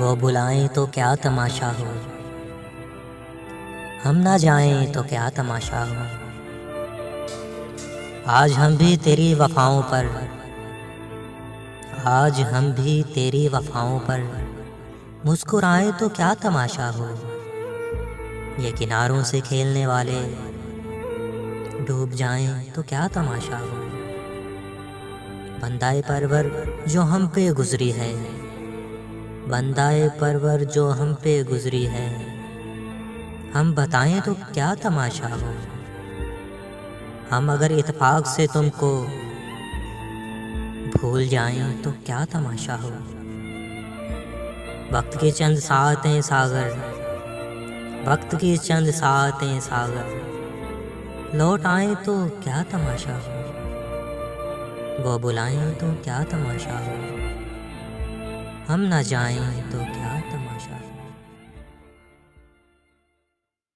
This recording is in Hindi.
वो बुलाएं तो क्या तमाशा हो, हम ना जाएं तो क्या तमाशा हो। आज हम भी तेरी वफाओं पर, आज हम भी तेरी वफाओं पर मुस्कुराएं तो क्या तमाशा हो। ये किनारों से खेलने वाले डूब जाएं तो क्या तमाशा हो। बंदाए परवर जो हम पे गुजरी है, बंदाए परवर जो हम पे गुजरी है, हम बताएं तो क्या तमाशा हो। हम अगर इत्तेफाक से तुमको भूल जाएं तो क्या तमाशा हो। वक्त की चंद सातें सागर, वक्त की चंद सातें सागर लौट आए तो क्या तमाशा हो। वो बुलाएं तो क्या तमाशा हो, हम ना जाएं तो क्या तमाशा हो।